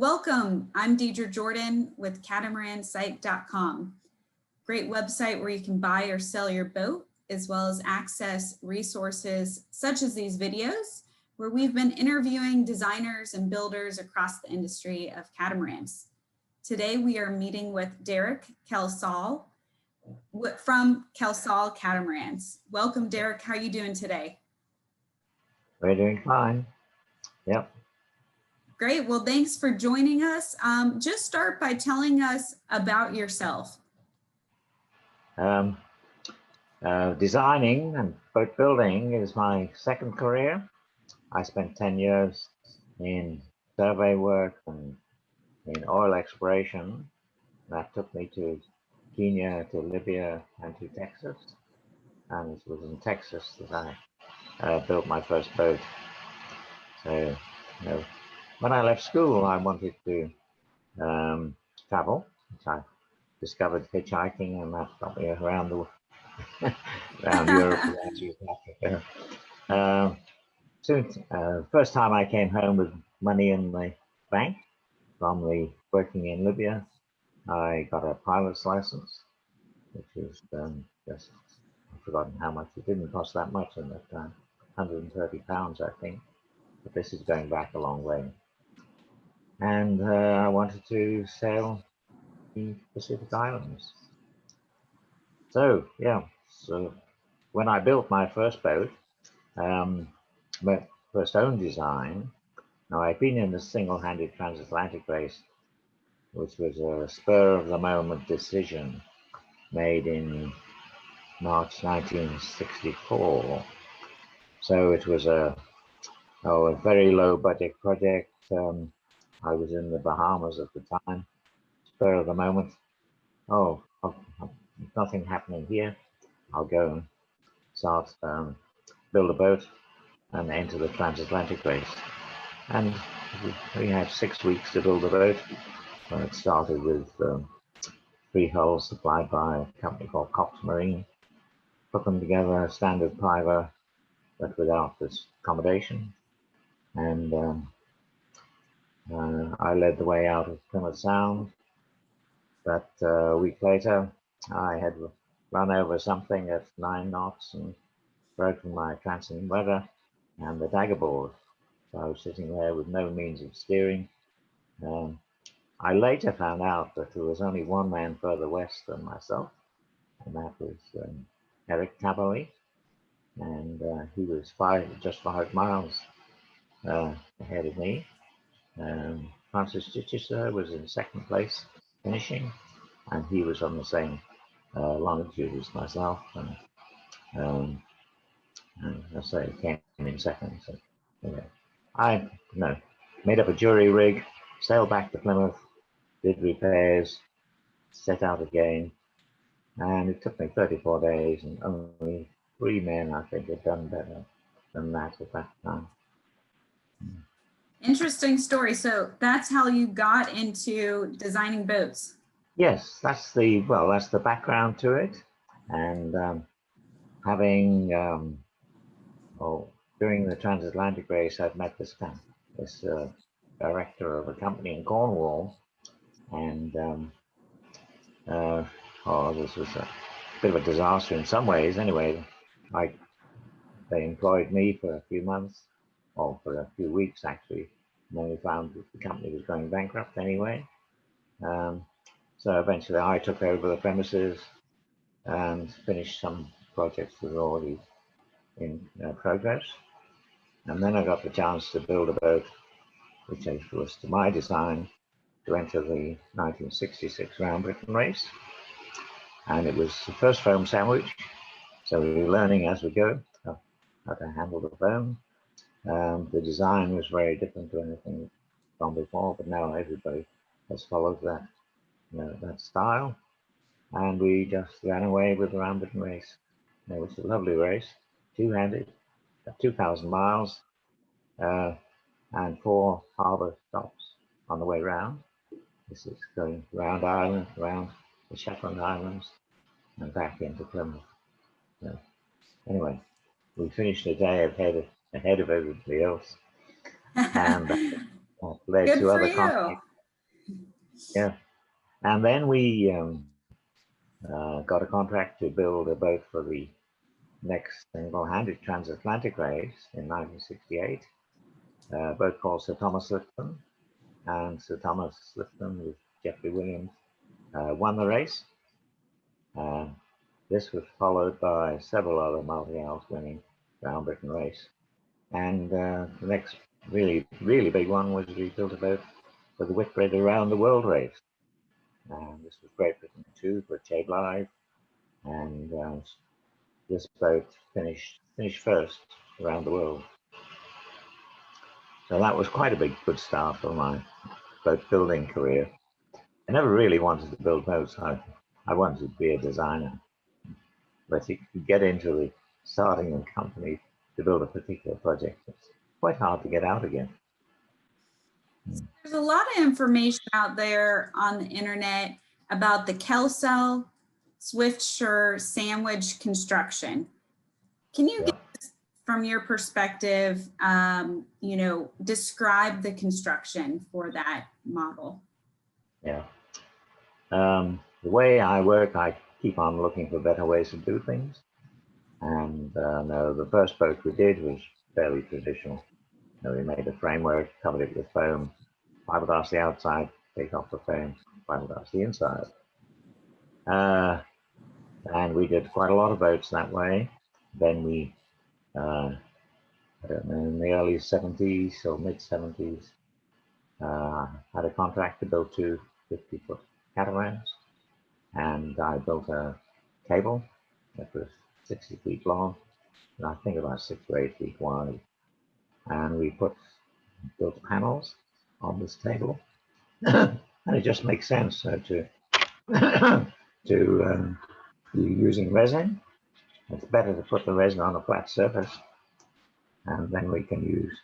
Welcome, I'm Deidre Jordan with CatamaranSite.com. Great website where you can buy or sell your boat, as well as access resources such as these videos, where we've been interviewing designers and builders across the industry of catamarans. Today we are meeting with Derek Kelsall from Kelsall Catamarans. Welcome, Derek. How are you doing today? We're doing fine. Yep. Great. Well, thanks for joining us. Just start by telling us about yourself. Designing and boat building is my second career. I spent 10 years in survey work and in oil exploration. That took me to Kenya, to Libya, and to Texas. And it was in Texas that I built my first boat. So, when I left school, I wanted to travel, which I discovered hitchhiking, and that got me around around Europe and South Africa. First time I came home with money in the bank from working in Libya, I got a pilot's license, which was just, I've forgotten how much. It didn't cost that much in that time, £130, I think. But this is going back a long way. And I wanted to sail the Pacific Islands. So, yeah, so when I built my first boat, my first own design, now I've been in a single-handed transatlantic race, which was a spur-of-the-moment decision made in March 1964. So it was a very low-budget project. I was in the Bahamas at the time, spur of the moment. Nothing happening here. I'll go and start, build a boat and enter the transatlantic race. And we had 6 weeks to build a boat. It started with 3 hulls supplied by a company called Catamaran. Put them together, standard piver, but without this accommodation. And I led the way out of Plymouth Sound. But a week later, I had run over something at 9 knots and broken my transom rudder and the dagger board. So I was sitting there with no means of steering. I later found out that there was only one man further west than myself, and that was Eric Kelsall, and he was just 5 miles ahead of me. Francis Chichester was in second place finishing, and he was on the same longitude as myself, and I say he came in second. So anyway, I made up a jury rig, sailed back to Plymouth, did repairs, set out again, and it took me 34 days, and only 3 men, I think, had done better than that at that time. Interesting story. So that's how you got into designing boats. Yes, that's the background to it. And having during the transatlantic race, I'd met this director of a company in Cornwall, and this was a bit of a disaster in some ways. Anyway, they employed me for a few months, or for a few weeks actually, and then we found that the company was going bankrupt anyway. So eventually I took over the premises and finished some projects that were already in progress. And then I got the chance to build a boat, which was to my design, to enter the 1966 Round Britain race. And it was the first foam sandwich. So we were learning as we go how to handle the foam. The design was very different to anything from before, but now everybody has followed that style. And we just ran away with the Round Britain race. It was a lovely race, two-handed, 2,000 miles, and 4 harbour stops on the way round. This is going round Ireland, round the Shetland Islands, and back into Plymouth. So, anyway, we finished a day ahead of everybody else, and that led to other conflicts. Yeah. And then we got a contract to build a boat for the next single-handed transatlantic race in 1968. A boat called Sir Thomas Lipton, and Sir Thomas Lipton with Jeffrey Williams won the race. This was followed by several other multi-hours winning Round Britain race. And the next really big one was we built a boat for the Whitbread Around the World race. And this was Great Britain too, for Chade Live. And this boat finished first around the world. So that was quite a good start for my boat building career. I never really wanted to build boats. I wanted to be a designer. But you could get into the starting a company to build a particular project. It's quite hard to get out again. There's a lot of information out there on the internet about the Kelsall Swiftsure sandwich construction. Can you, from your perspective, describe the construction for that model? Yeah. The way I work, I keep on looking for better ways to do things. And no, the first boat we did was fairly traditional. We made a framework, covered it with foam, fiberglass the outside, take off the foam, fiberglass the inside. And we did quite a lot of boats that way. Then we, I don't know, in the early 70s or mid 70s, had a contract to build 2 50-foot catamarans. And I built a cable that was 60 feet long, and I think about 6 or 8 feet wide. And we built panels on this table. And it just makes sense to using resin. It's better to put the resin on a flat surface, and then we can use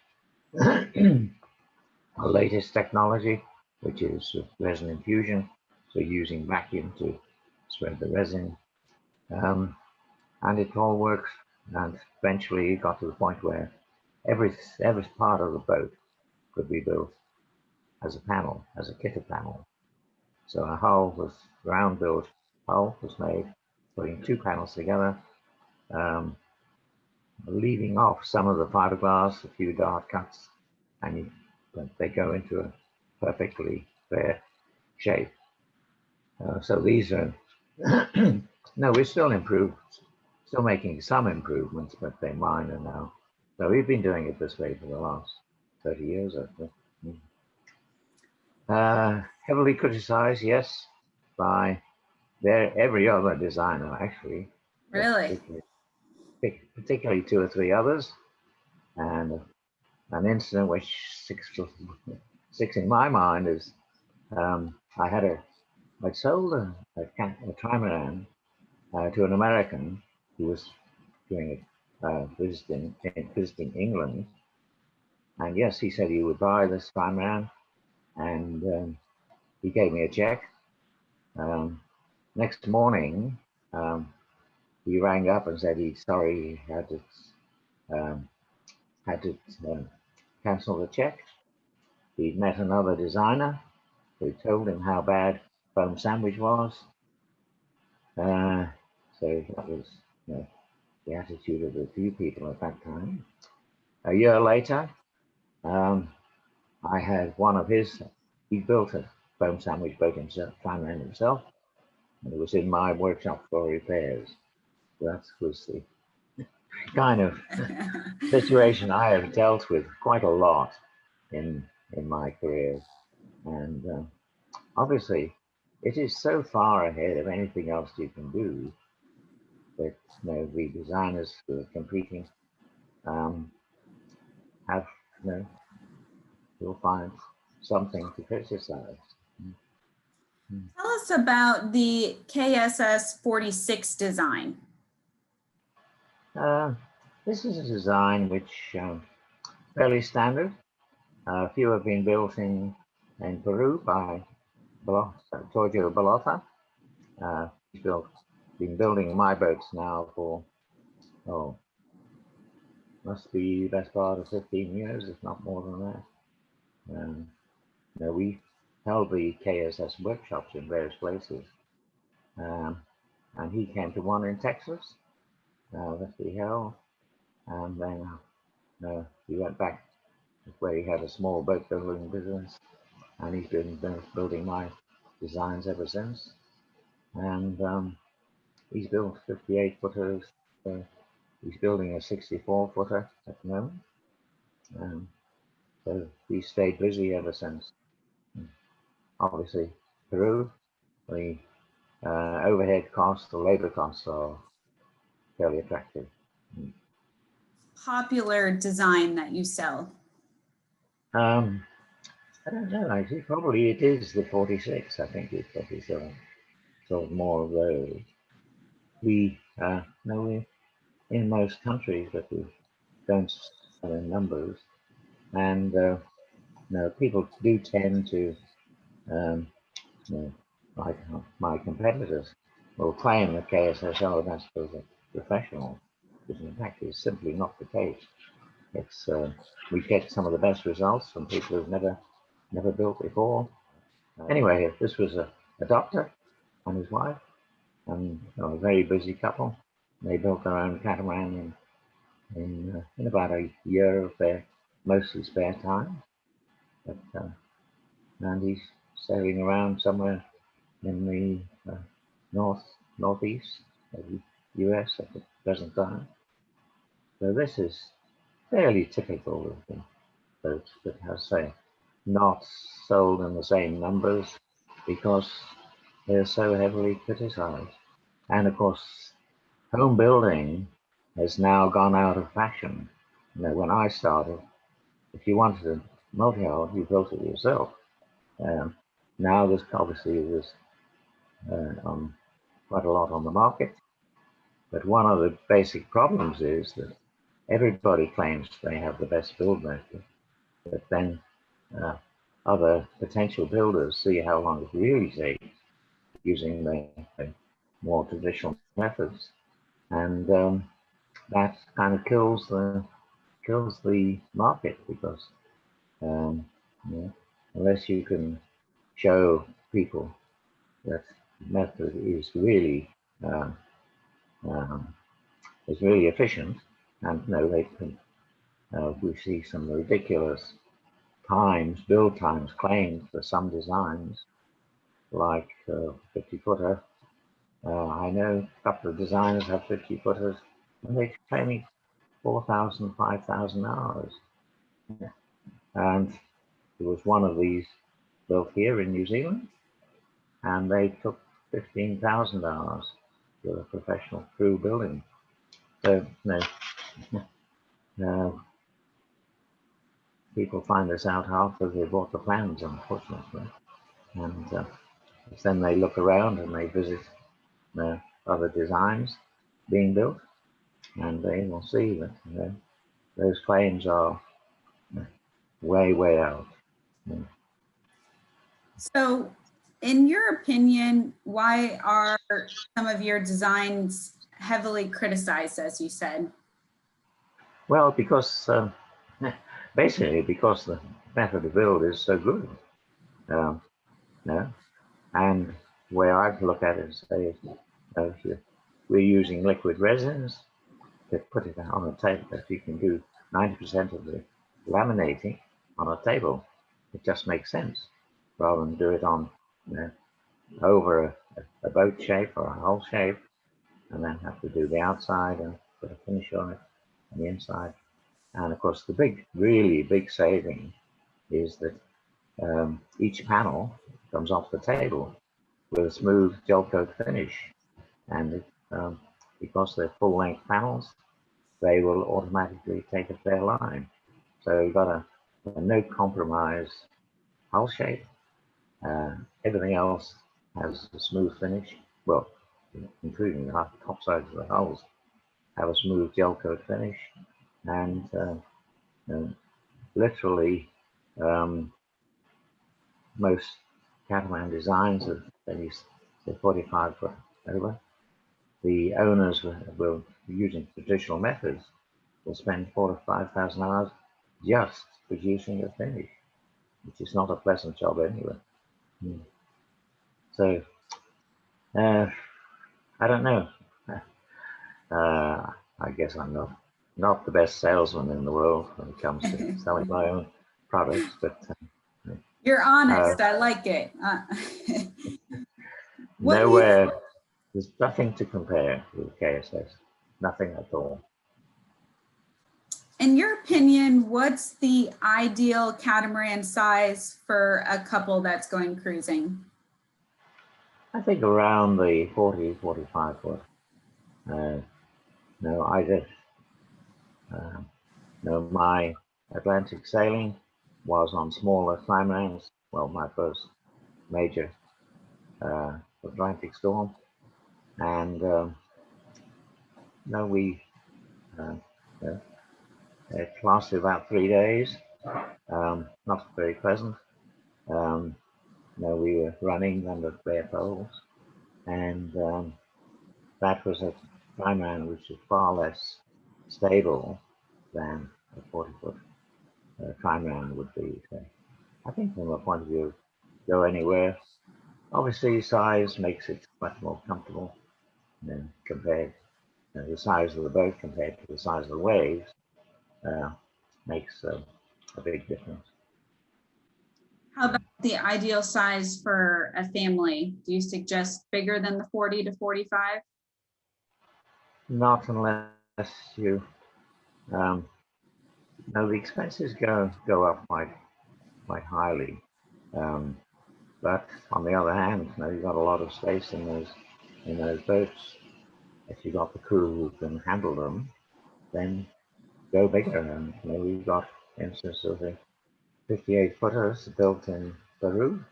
our latest technology, which is resin infusion. So using vacuum to spread the resin, and it all works. And eventually it got to the point where every part of the boat could be built as a panel, as a kitted panel. So a hull was round built hull was made, putting 2 panels together, leaving off some of the fiberglass, a few dart cuts, and they go into a perfectly fair shape. So these are no, we're still making some improvements, but they're minor now. So we've been doing it this way for the last 30 years, I think. Heavily criticized, yes, by every other designer, actually. Really? Particularly 2 or 3 others. And an incident which sticks in my mind is I'd sold a Catamaran to an American who was doing visiting England. And yes, he said he would buy this Catamaran, and he gave me a check. Next morning, he rang up and said he's sorry he had to cancel the check. He'd met another designer who told him how bad foam sandwich was. So that was the attitude of a few people at that time. A year later, I had one of he built a foam sandwich boat himself, Catamaran himself, and it was in my workshop for repairs. That was the kind of situation I have dealt with quite a lot in my career. And obviously, it is so far ahead of anything else you can do that the designers who are competing have you'll find something to criticize. Tell us about the KSS 46 design. This is a design which fairly standard. A few have been built in Peru by Giorgio Bellota. He's been building my boats now for must be the best part of 15 years, if not more than that. We held the KSS workshops in various places. And he came to one in Texas that we held, and then he went back where he had a small boat building business, and he's been building my designs ever since. And he's built 58 footers. He's building a 64 footer at the moment. So he's stayed busy ever since. Obviously, Peru, the overhead costs, the labor costs are fairly attractive. Popular design that you sell? I don't know, actually. Probably it is the 46. I think it's probably sold more of those. We know we're in most countries, but we don't sell in numbers. And people do tend to, like my competitors, will claim that KSS, oh, that's for the professional, which in fact is simply not the case. It's we get some of the best results from people who've never built before. Anyway, this was a doctor and his wife, and a very busy couple. They built their own catamaran in about a year of their mostly spare time. But and he's sailing around somewhere in the northeast of the US at the present time. So this is fairly typical of the boats, but I say not sold in the same numbers because they're so heavily criticized. And of course, home building has now gone out of fashion. When I started, if you wanted a multi-hull, you built it yourself. Now there's obviously quite a lot on the market, but one of the basic problems is that everybody claims they have the best build method, but then other potential builders see how long it really takes using the more traditional methods, and that kind of kills the market because unless you can show people that method is really efficient, and they can. We see some ridiculous build times claimed for some designs, like 50 footer. I know a couple of designers have 50 footers, and they claim 4,000, 5,000 hours. And there was one of these built here in New Zealand, and they took 15,000 hours with a professional crew building. So, people find this out after they bought the plans, unfortunately. And then they look around and they visit other designs being built, and they will see that those claims are way out. So, in your opinion, why are some of your designs heavily criticized, as you said? Well, because basically because the method of build is so good. And the way I look at it is, say, we're using liquid resins to put it on a table. If you can do 90% of the laminating on a table, it just makes sense rather than do it on over a boat shape or a hull shape, and then have to do the outside and put a finish on it on the inside. And of course, the really big saving is that each panel comes off the table with a smooth gel coat finish, and because they're full-length panels, they will automatically take a fair line. So you've got a no compromise hull shape. Everything else has a smooth finish. Well, including the top sides of the hulls have a smooth gel coat finish, and literally most catamaran designs of at least 45 foot over, the owners will using traditional methods will spend 4,000 to 5,000 hours just producing a finish, which is not a pleasant job anyway. So I don't know. I guess I'm not the best salesman in the world when it comes to selling my own products, but You're honest. I like it. What do you, nowhere, there's nothing to compare with KSS, nothing at all. in your opinion, what's the ideal catamaran size for a couple that's going cruising? I think around the 40, 45 foot. No, I just, no, my Atlantic sailing was on smaller trimarans. Well, my first major Atlantic storm, and no, we it lasted about 3 days. Not very pleasant. No, we were running under bare poles, and that was a trimaran which is far less stable than a 40-foot trimaran would be. So I think from a point of view, go anywhere. Obviously, size makes it much more comfortable, compared the size of the boat compared to the size of the waves makes a big difference. How about the ideal size for a family? Do you suggest bigger than the 40 to 45? Not unless you, no, the expenses go up quite highly. But on the other hand, you've got a lot of space in those boats. If you've got the crew who can handle them, then go bigger. And we've got instances of 58 footers built in Peru,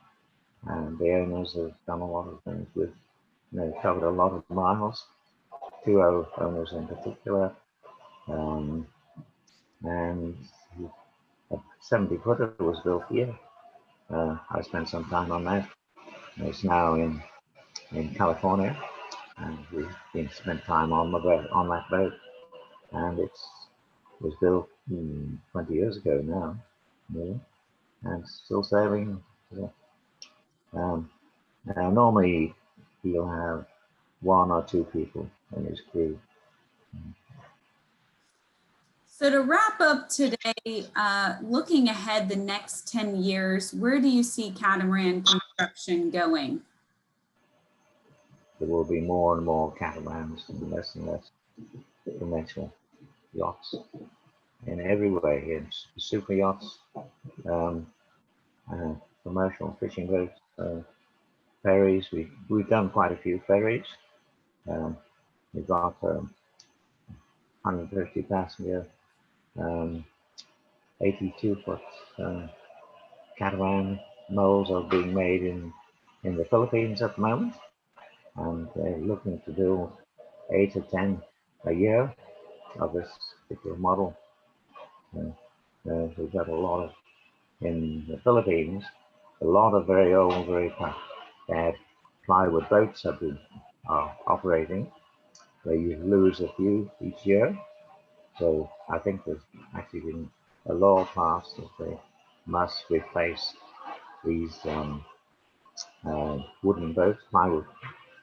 and the owners have done a lot of things with, covered a lot of miles. Two owners in particular, and a 70 footer was built here. I spent some time on that. It's now in California, and we spent time on that boat, and it was built 20 years ago now, really, and still sailing. Now normally he'll have 1 or 2 people in his crew. So to wrap up today, looking ahead the next 10 years, where do you see catamaran construction going? There will be more and more catamarans and less conventional yachts in every way. It's super yachts, commercial fishing boats, ferries. We've done quite a few ferries. We've got 150 passenger, 82-foot catamaran molds are being made in the Philippines at the moment, and they're looking to build 8 or 10 a year of this particular model. We've got a lot of, in the Philippines, a lot of very old, very bad plywood boats have been operating. They lose a few each year. So I think there's actually been a law passed that they must replace these wooden boats, plywood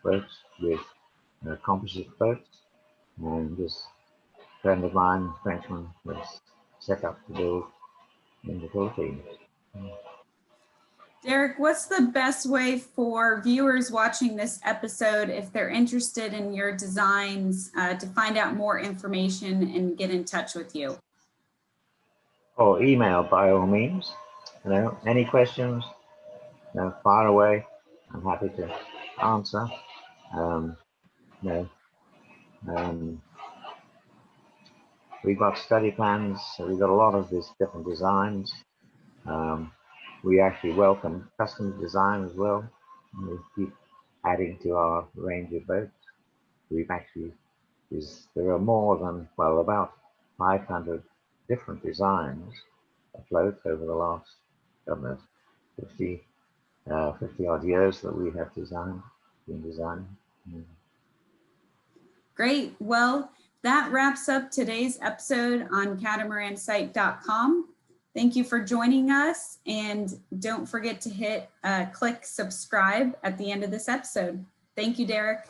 boats, with composite boats. And this friend of mine, Frenchman, was set up to build in the Philippines. Derek, what's the best way for viewers watching this episode, if they're interested in your designs, to find out more information and get in touch with you? Or email by all means. Any questions, fire away. I'm happy to answer. We've got study plans. So we've got a lot of these different designs. We actually welcome custom design as well. We keep adding to our range of boats. We've actually, there are more than, well, about 500 different designs afloat over the last, I don't know, 50 odd years that we have been designing. Great. Well, that wraps up today's episode on catamaransight.com. Thank you for joining us, and don't forget to click subscribe at the end of this episode. Thank you, Derek.